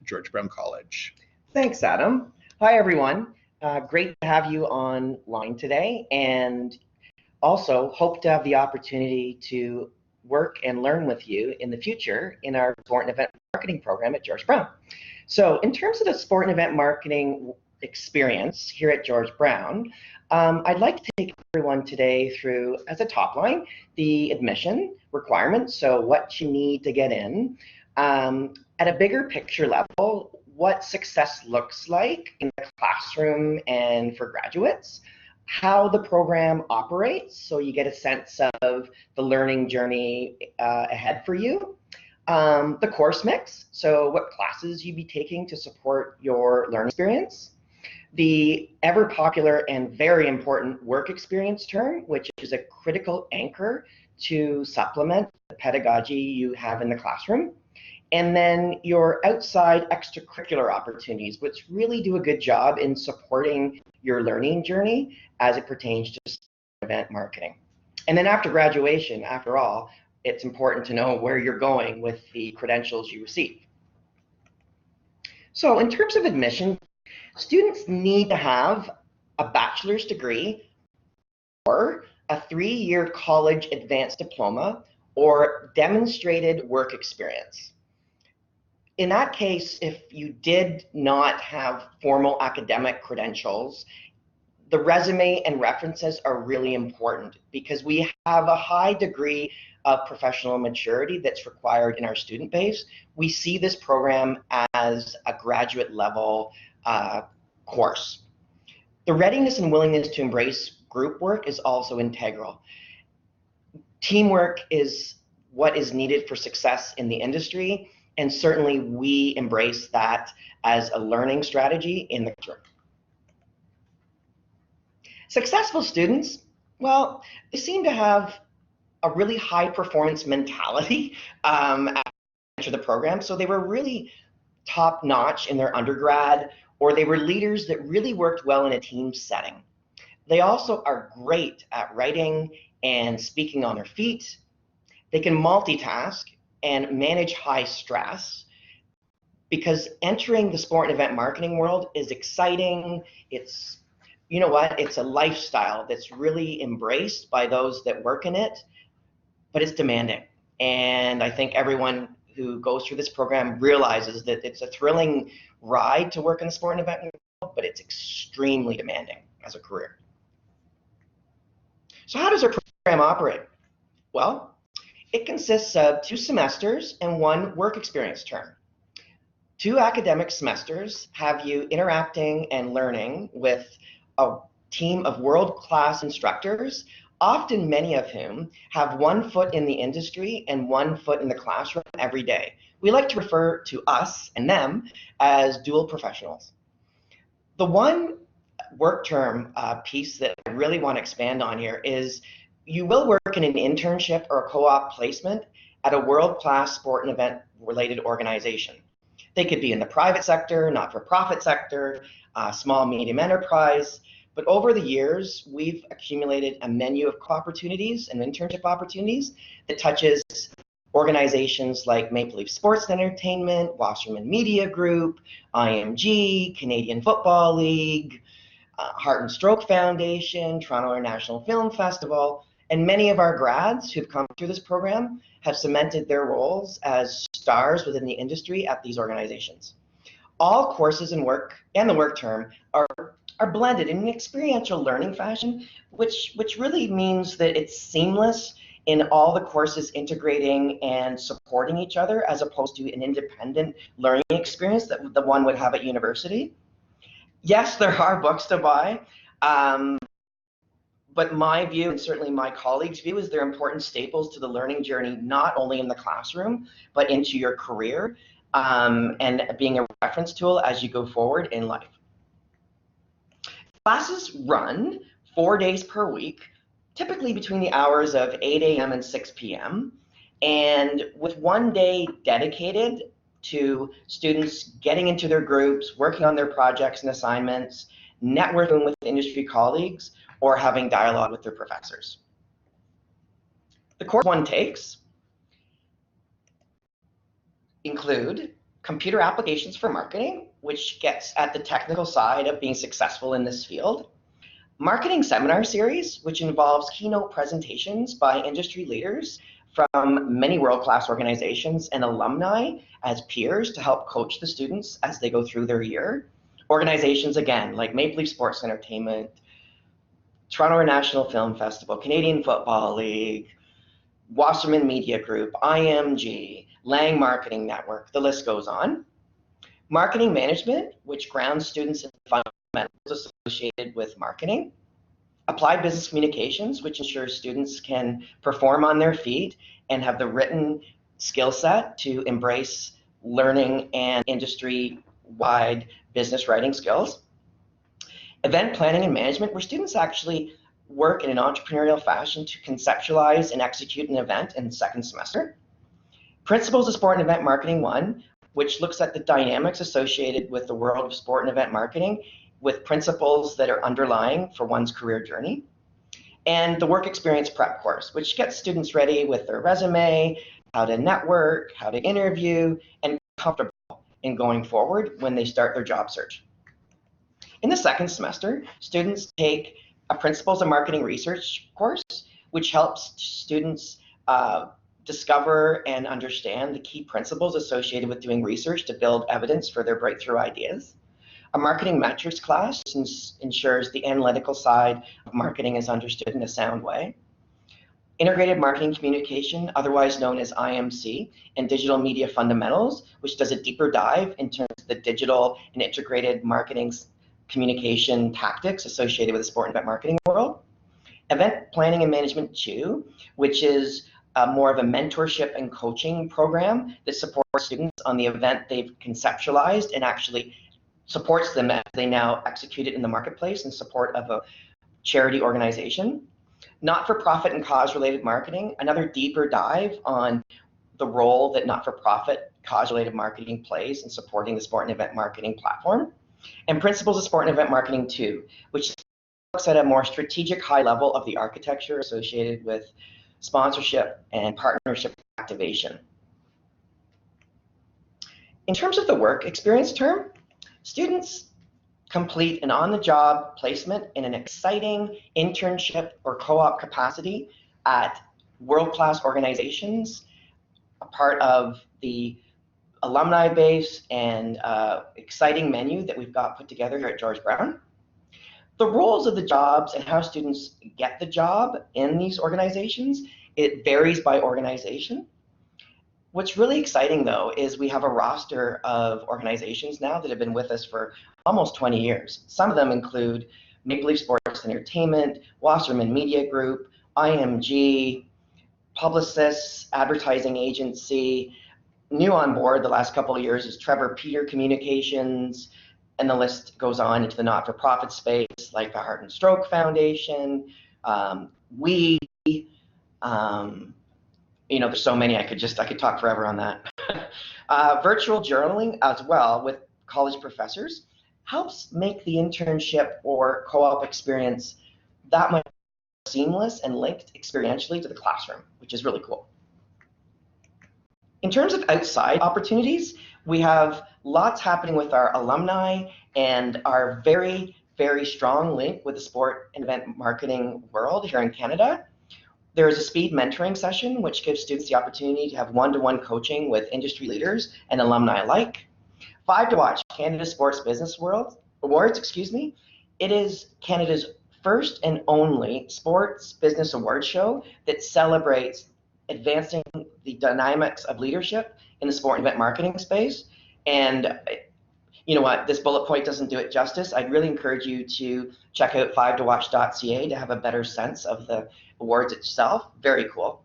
George Brown College. Thanks, Adam. Hi, everyone. Great to have you online today, and also hope to have the opportunity to work and learn with you in the future in our sport and event marketing program at George Brown. So in terms of the sport and event marketing experience here at George Brown, I'd like to take everyone today through, as a top line, the admission requirements, so what you need to get in. At a bigger picture level, what success looks like in the classroom and for graduates, how the program operates, so you get a sense of the learning journey ahead for you, the course mix, so what classes you'd be taking to support your learning experience, the ever popular and very important work experience term, which is a critical anchor to supplement the pedagogy you have in the classroom, and then your outside extracurricular opportunities, which really do a good job in supporting your learning journey as it pertains to event marketing. And then after graduation, after all, it's important to know where you're going with the credentials you receive. So in terms of admission, students need to have a bachelor's degree or a 3-year college advanced diploma or demonstrated work experience. In that case, if you did not have formal academic credentials, the resume and references are really important because we have a high degree of professional maturity that's required in our student base. We see this program as a graduate level course. The readiness and willingness to embrace group work is also integral. Teamwork is what is needed for success in the industry, and certainly we embrace that as a learning strategy in the classroom. Successful students, well, they seem to have a really high performance mentality after the program. So they were really top notch in their undergrad, or they were leaders that really worked well in a team setting. They also are great at writing and speaking on their feet. They can multitask and manage high stress, because entering the sport and event marketing world is exciting. It's, you know what, it's a lifestyle that's really embraced by those that work in it, but it's demanding. And I think everyone who goes through this program realizes that it's a thrilling ride to work in the sport and event world, but it's extremely demanding as a career. So how does our program operate? Well, it consists of 2 semesters and 1 work experience term. 2 academic semesters have you interacting and learning with a team of world-class instructors, often many of whom have 1 foot in the industry and 1 foot in the classroom every day. We like to refer to us and them as dual professionals. The 1 work term piece that I really want to expand on here is you will work in an internship or a co-op placement at a world-class sport and event related organization. They could be in the private sector, not-for-profit sector, small, medium enterprise. But over the years, we've accumulated a menu of opportunities and internship opportunities that touches organizations like Maple Leaf Sports and Entertainment, Wasserman Media Group, IMG, Canadian Football League, Heart and Stroke Foundation, Toronto International Film Festival, and many of our grads who've come through this program have cemented their roles as stars within the industry at these organizations. All courses and work and the work term are blended in an experiential learning fashion, which really means that it's seamless in all the courses integrating and supporting each other, as opposed to an independent learning experience that the one would have at university. Yes, there are books to buy, but my view, and certainly my colleagues' view, is they're important staples to the learning journey, not only in the classroom, but into your career, and being a reference tool as you go forward in life. Classes run 4 days per week, typically between the hours of 8 a.m. and 6 p.m., and with 1 day dedicated to students getting into their groups, working on their projects and assignments, networking with industry colleagues, or having dialogue with their professors. The course one takes include computer applications for marketing, which gets at the technical side of being successful in this field. Marketing seminar series, which involves keynote presentations by industry leaders from many world-class organizations and alumni as peers to help coach the students as they go through their year. Organizations, again, like Maple Leaf Sports Entertainment, Toronto International Film Festival, Canadian Football League, Wasserman Media Group, IMG, Lang Marketing Network, the list goes on. Marketing management, which grounds students in fundamentals associated with marketing. Applied business communications, which ensures students can perform on their feet and have the written skill set to embrace learning and industry-wide business writing skills. Event planning and management, where students actually work in an entrepreneurial fashion to conceptualize and execute an event in the second semester. Principles of Sport and Event Marketing 1, which looks at the dynamics associated with the world of sport and event marketing with principles that are underlying for one's career journey. And the work experience prep course, which gets students ready with their resume, how to network, how to interview, and comfortable in going forward when they start their job search. In the second semester, students take a Principles of Marketing Research course, which helps students discover and understand the key principles associated with doing research to build evidence for their breakthrough ideas. A marketing metrics class ensures the analytical side of marketing is understood in a sound way. Integrated Marketing Communication, otherwise known as IMC, and Digital Media Fundamentals, which does a deeper dive in terms of the digital and integrated marketing communication tactics associated with the sport and event marketing world. Event Planning and Management 2, which is more of a mentorship and coaching program that supports students on the event they've conceptualized and actually supports them as they now execute it in the marketplace in support of a charity organization. Not-for-profit and cause-related marketing, another deeper dive on the role that not-for-profit cause-related marketing plays in supporting the sport and event marketing platform. And Principles of Sport and Event Marketing 2, which looks at a more strategic high level of the architecture associated with sponsorship and partnership activation. In terms of the work experience term, students complete an on-the-job placement in an exciting internship or co-op capacity at world-class organizations, a part of the alumni base and exciting menu that we've got put together here at George Brown. The roles of the jobs and how students get the job in these organizations, it varies by organization. What's really exciting, though, is we have a roster of organizations now that have been with us for almost 20 years. Some of them include Maple Leaf Sports Entertainment, Wasserman Media Group, IMG, Publicis Advertising Agency. New on board the last couple of years is Trevor Peter Communications, and the list goes on into the not-for-profit space, like the Heart and Stroke Foundation. There's so many I could talk forever on that. Virtual journaling as well with college professors helps make the internship or co-op experience that much seamless and linked experientially to the classroom, which is really cool. In terms of outside opportunities, we have lots happening with our alumni and our very, very strong link with the sport and event marketing world here in Canada. There is a speed mentoring session, which gives students the opportunity to have one-to-one coaching with industry leaders and alumni alike. 5 to Watch, Canada Sports Business Awards. It is Canada's first and only sports business award show that celebrates advancing the dynamics of leadership in the sport and event marketing space. And you know what, this bullet point doesn't do it justice. I'd really encourage you to check out 5towatch.ca to have a better sense of the awards itself. Very cool.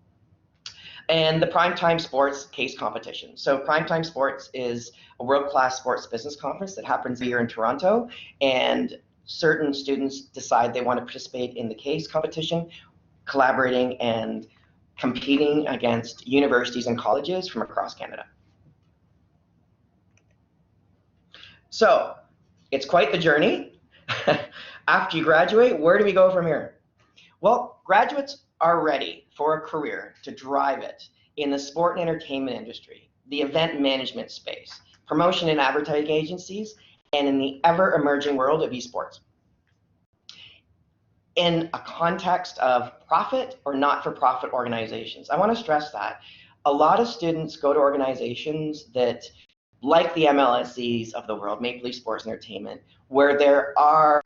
And the Primetime Sports Case Competition. So Primetime Sports is a world-class sports business conference that happens here in Toronto, and certain students decide they want to participate in the case competition, collaborating and competing against universities and colleges from across Canada. So it's quite the journey. After you graduate, where do we go from here? Well, graduates are ready for a career to drive it in the sport and entertainment industry, the event management space, promotion and advertising agencies, and in the ever-emerging world of esports. In a context of profit or not-for-profit organizations. I want to stress that. A lot of students go to organizations that, like the MLSEs of the world, Maple Leaf Sports and Entertainment, where there are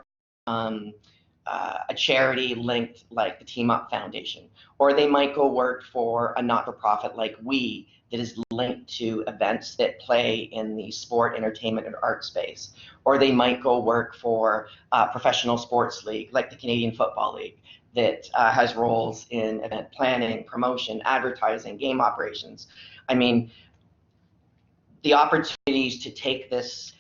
a charity linked like the Team Up Foundation, or they might go work for a not-for-profit like We that is linked to events that play in the sport, entertainment, and art space, or they might go work for a professional sports league like the Canadian Football League that has roles in event planning, promotion, advertising, game operations. I mean, the opportunities to take this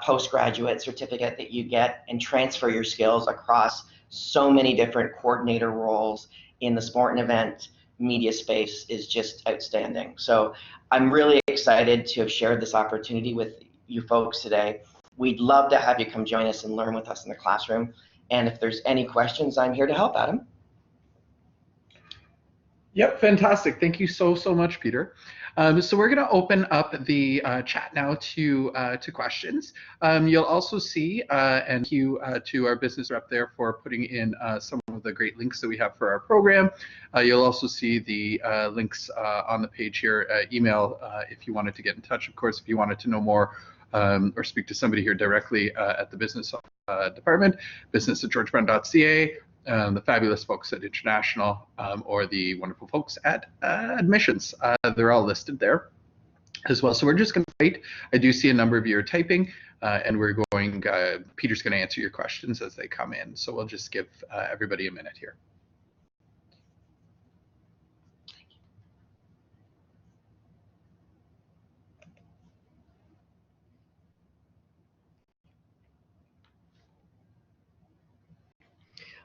postgraduate certificate that you get and transfer your skills across so many different coordinator roles in the sport and event media space is just outstanding. So I'm really excited to have shared this opportunity with you folks today. We'd love to have you come join us and learn with us in the classroom. And if there's any questions, I'm here to help, Adam. Yep, fantastic. Thank you so much, Peter. So we're going to open up the chat now to questions. You'll also see, and thank you to our business rep there for putting in some of the great links that we have for our program. You'll also see the links on the page here, email if you wanted to get in touch. Of course, if you wanted to know more or speak to somebody here directly at the business department, business@georgebrown.ca. The fabulous folks at International, or the wonderful folks at Admissions. They're all listed there as well. So we're just going to wait. I do see a number of you are typing, and we're going, Peter's going to answer your questions as they come in. So we'll just give everybody a minute here.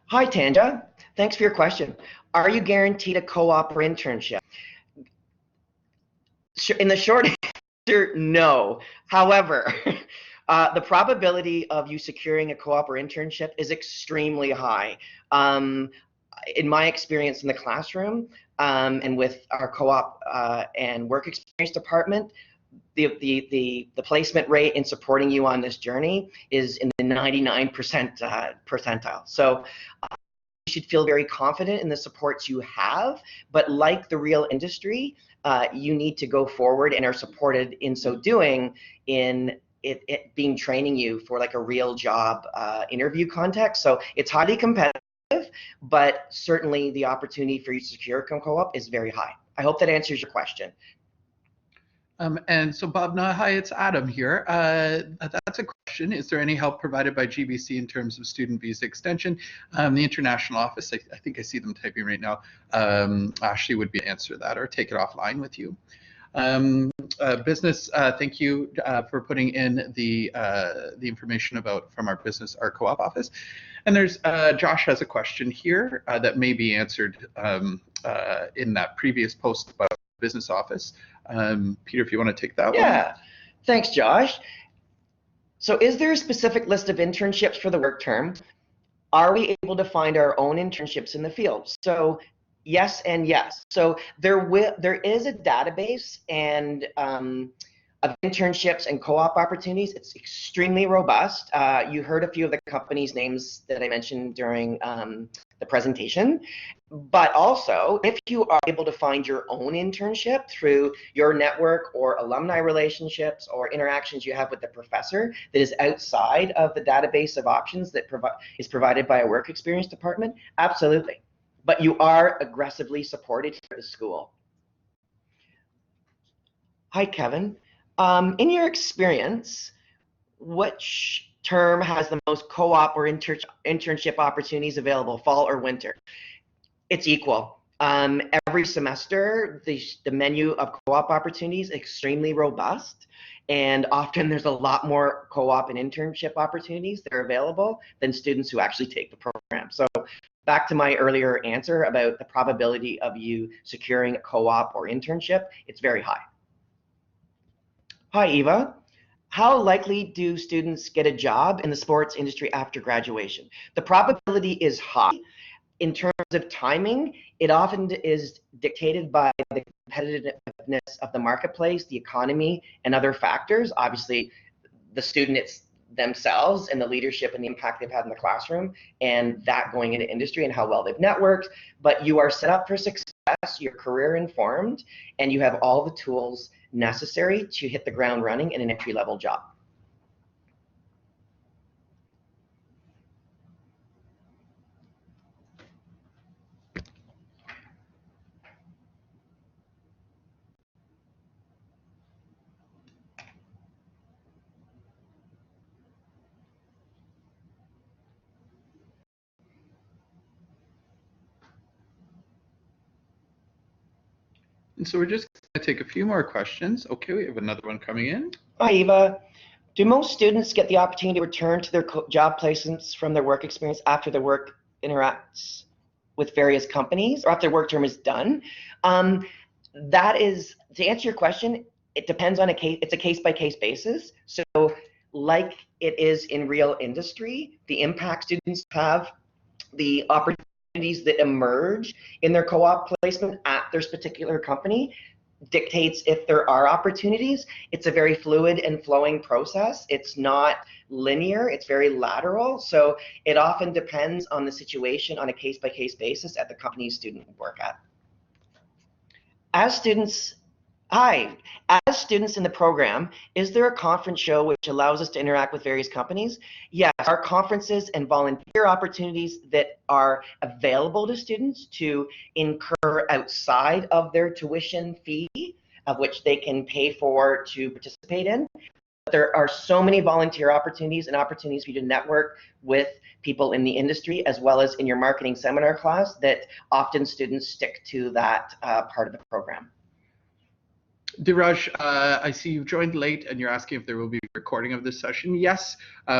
Hi, Tanja. Thanks for your question. Are you guaranteed a co-op or internship? In the short answer, no. However, the probability of you securing a co-op or internship is extremely high. In my experience in the classroom and with our co-op and work experience department, the placement rate in supporting you on this journey is in the 99% percentile. So you should feel very confident in the supports you have, but like the real industry, you need to go forward and are supported in so doing in it being training you for like a real job interview context. So it's highly competitive, but certainly the opportunity for you to secure a co-op is very high. I hope that answers your question. And so Bob, hi, it's Adam here. That's a question. Is there any help provided by GBC in terms of student visa extension? The international office, I think I see them typing right now. Ashley would be to answer that or take it offline with you. Business, thank you for putting in the information about from our business, our co-op office. And there's Josh has a question here that may be answered in that previous post about business office. Peter, if you want to take that one. Yeah, thanks, Josh. So is there a specific list of internships for the work term? Are we able to find our own internships in the field? So yes and yes. So there is a database and of internships and co-op opportunities. It's extremely robust. You heard a few of the companies' names that I mentioned during the presentation. But also, if you are able to find your own internship through your network or alumni relationships or interactions you have with the professor that is outside of the database of options that is provided by a work experience department, absolutely. But you are aggressively supported here at the school. Hi, Kevin. In your experience, which term has the most co-op or internship opportunities available, fall or winter? It's equal. Every semester, the menu of co-op opportunities is extremely robust, and often there's a lot more co-op and internship opportunities that are available than students who actually take the program. So back to my earlier answer about the probability of you securing a co-op or internship, it's very high. Hi, Eva. How likely do students get a job in the sports industry after graduation? The probability is high. In terms of timing, it often is dictated by the competitiveness of the marketplace, the economy, and other factors. Obviously, the students themselves and the leadership and the impact they've had in the classroom, and that going into industry and how well they've networked. But you are set up for success, you're career informed, and you have all the tools necessary to hit the ground running in an entry-level job. And so we're just going to take a few more questions. Okay, we have another one coming in. Hi, Eva. Do most students get the opportunity to return to their job placements from their work experience after their work interacts with various companies or after their work term is done? That is, to answer your question, it depends on it's a case-by-case basis. So like it is in real industry, the impact students have, the opportunities that emerge in their co-op placement at this particular company dictates if there are opportunities. It's a very fluid and flowing process. It's not linear, it's very lateral. So it often depends on the situation on a case-by-case basis at the company student would work at. As students in the program, is there a conference show which allows us to interact with various companies? Yes, our conferences and volunteer opportunities that are available to students to incur outside of their tuition fee, of which they can pay for to participate in. But there are so many volunteer opportunities and opportunities for you to network with people in the industry, as well as in your marketing seminar class, that often students stick to that part of the program. Diraj, I see you've joined late and you're asking if there will be a recording of this session. Yes,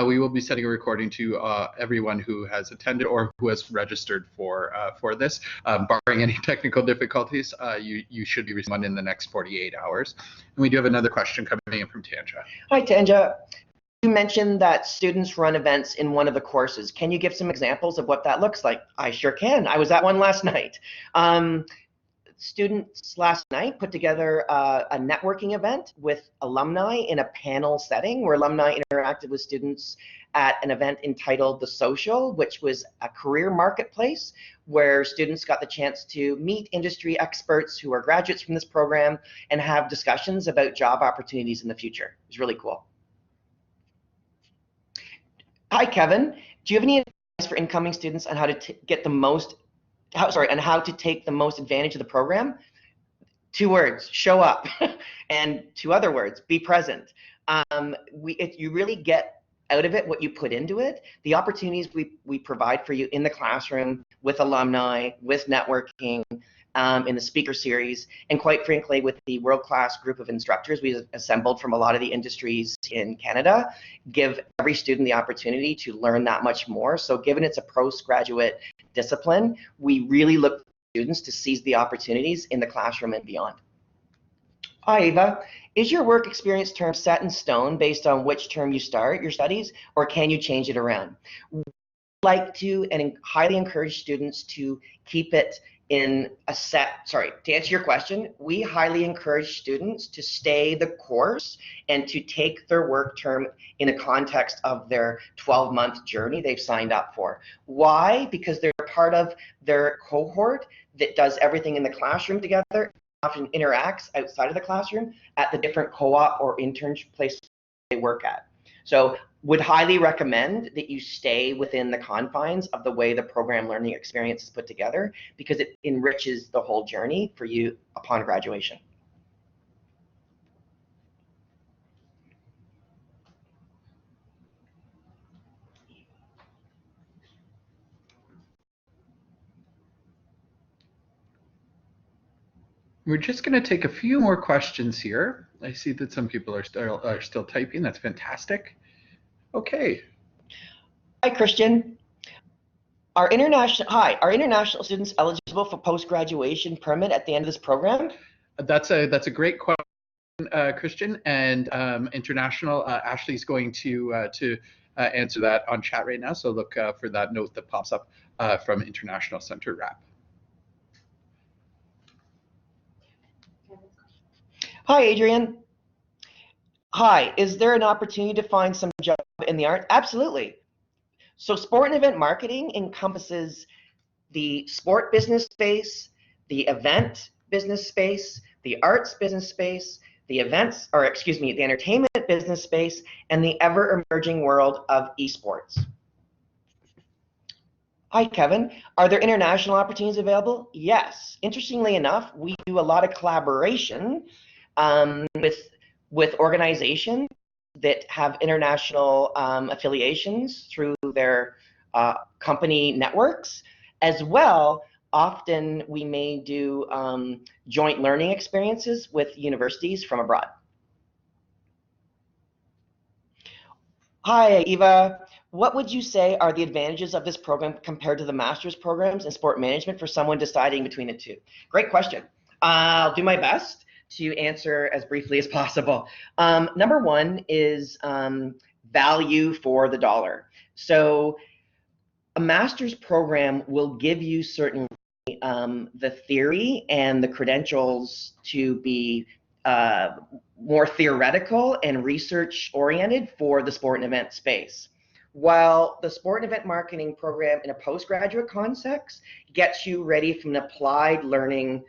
we will be sending a recording to everyone who has attended or who has registered for this. Barring any technical difficulties, you should be receiving one in the next 48 hours. And we do have another question coming in from Tanja. Hi, Tanja. You mentioned that students run events in one of the courses. Can you give some examples of what that looks like? I sure can. I was at one last night. Students last night put together a networking event with alumni in a panel setting where alumni interacted with students at an event entitled The Social, which was a career marketplace where students got the chance to meet industry experts who are graduates from this program and have discussions about job opportunities in the future. It was really cool. Hi, Kevin. Do you have any advice for incoming students on how to get the most and how to take the most advantage of the program? 2 words: show up. And 2 other words: be present. You really get out of it what you put into it. The opportunities we provide for you in the classroom, with alumni, with networking, in the speaker series, and quite frankly with the world-class group of instructors we've assembled from a lot of the industries in Canada, give every student the opportunity to learn that much more. So given it's a postgraduate discipline, we really look for students to seize the opportunities in the classroom and beyond. Hi, Eva. Is your work experience term set in stone based on which term you start your studies, or can you change it around? We like to and highly encourage students to keep it in a set. To answer your question, we highly encourage students to stay the course and to take their work term in the context of their 12-month journey they've signed up for. Why? Because they're part of their cohort that does everything in the classroom together, often interacts outside of the classroom at the different co-op or internship places they work at. So would highly recommend that you stay within the confines of the way the program learning experience is put together, because it enriches the whole journey for you upon graduation. We're just going to take a few more questions here. I see that some people are still typing. That's fantastic. Okay. Hi, Christian. Are international students eligible for post-graduation permit at the end of this program? That's a great question, Christian. And international, Ashley's going to answer that on chat right now. So look for that note that pops up from International Center Rep. Hi, Adrian. Hi, is there an opportunity to find some job in the art? Absolutely. So sport and event marketing encompasses the sport business space, the event business space, the arts business space, the entertainment business space, and the ever-emerging world of esports. Hi, Kevin. Are there international opportunities available? Yes. Interestingly enough, we do a lot of collaboration with organizations that have international affiliations through their company networks. As well, often we may do joint learning experiences with universities from abroad. Hi, Eva. What would you say are the advantages of this program compared to the master's programs in sport management for someone deciding between the two? Great question. I'll do my best to answer as briefly as possible. Number one is value for the dollar. So a master's program will give you certainly the theory and the credentials to be more theoretical and research oriented for the sport and event space. While the sport and event marketing program in a postgraduate context gets you ready from an applied learning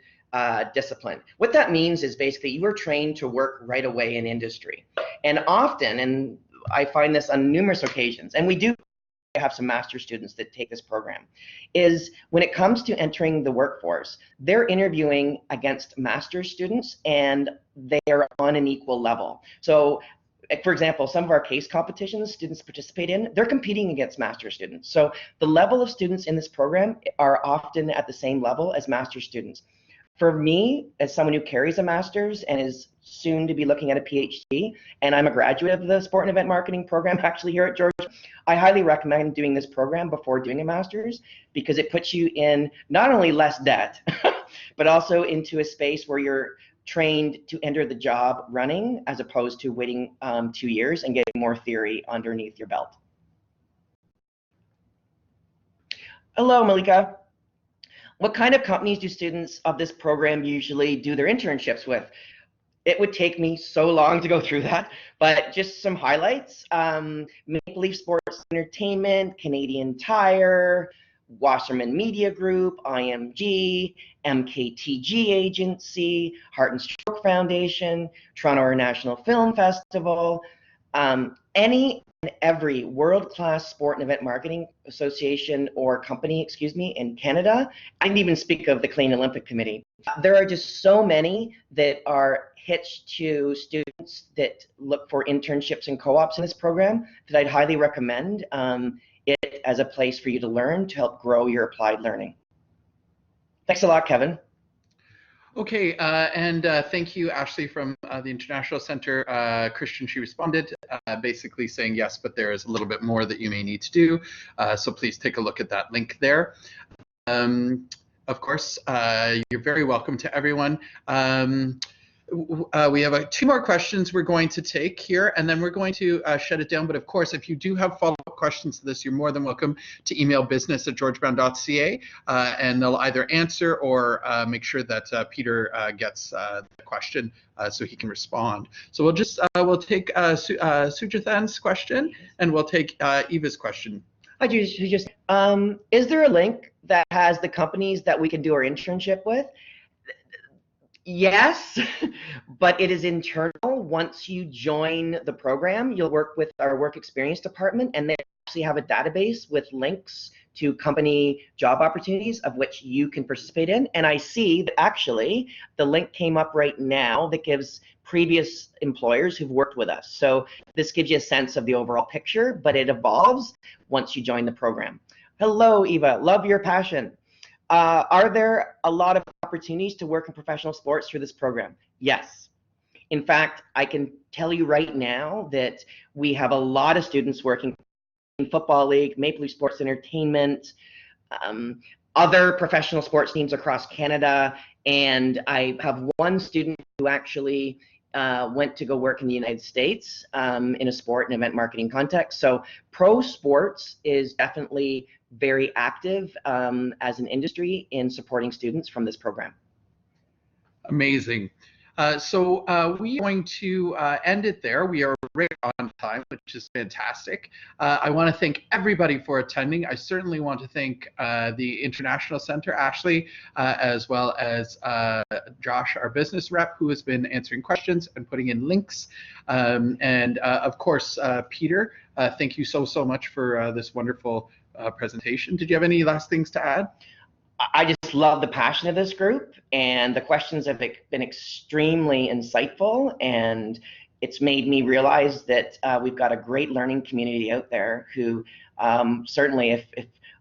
discipline. What that means is basically you are trained to work right away in industry. And often, and I find this on numerous occasions, and we do have some master's students that take this program, is when it comes to entering the workforce, they're interviewing against master's students and they are on an equal level. So for example, some of our case competitions students participate in, they're competing against master's students. So the level of students in this program are often at the same level as master's students. For me, as someone who carries a master's and is soon to be looking at a PhD, and I'm a graduate of the sport and event marketing program actually here at Georgia, I highly recommend doing this program before doing a master's because it puts you in not only less debt, but also into a space where you're trained to enter the job running as opposed to waiting 2 years and getting more theory underneath your belt. Hello, Malika. What kind of companies do students of this program usually do their internships with? It would take me so long to go through that, but just some highlights. Maple Leaf Sports Entertainment, Canadian Tire, Wasserman Media Group, IMG, MKTG Agency, Heart and Stroke Foundation, Toronto International Film Festival, any and every world-class sport and event marketing association or company, in Canada. I didn't even speak of the Canadian Olympic Committee. There are just so many that are hitched to students that look for internships and co-ops in this program that I'd highly recommend it as a place for you to learn to help grow your applied learning. Thanks a lot, Kevin. Okay, and thank you, Ashley, from the International Center. Christian, she responded basically saying yes, but there is a little bit more that you may need to do. So please take a look at that link there. Of course, you're very welcome to everyone. We have 2 more questions we're going to take here, and then we're going to shut it down. But of course, if you do have follow-up questions to this, you're more than welcome to email business@georgebrown.ca, and they'll either answer or make sure that Peter gets the question so he can respond. So we'll just we'll take Sujathan's question, and we'll take Eva's question. Hi, just is there a link that has the companies that we can do our internship with? Yes, but it is internal. Once you join the program, you'll work with our work experience department, and they actually have a database with links to company job opportunities of which you can participate in. And I see that actually the link came up right now that gives previous employers who've worked with us. So this gives you a sense of the overall picture, but it evolves once you join the program. Hello, Eva. Love your passion. Are there a lot of opportunities to work in professional sports through this program? Yes. In fact, I can tell you right now that we have a lot of students working in Football League, Maple Leaf Sports Entertainment, other professional sports teams across Canada, and I have one student who actually went to go work in the United States in a sport and event marketing context. So pro sports is definitely very active as an industry in supporting students from this program. Amazing. So we are going to end it there. We are right on time, which is fantastic. I want to thank everybody for attending. I certainly want to thank the International Center, Ashley, as well as Josh, our business rep, who has been answering questions and putting in links. And of course, Peter, thank you so much for this wonderful presentation. Did you have any last things to add? I just love the passion of this group, and the questions have been extremely insightful, and it's made me realize that we've got a great learning community out there who certainly, if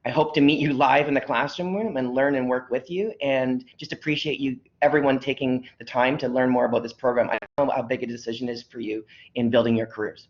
I hope to meet you live in the classroom and learn and work with you, and just appreciate you, everyone taking the time to learn more about this program. I know how big a decision it is for you in building your careers.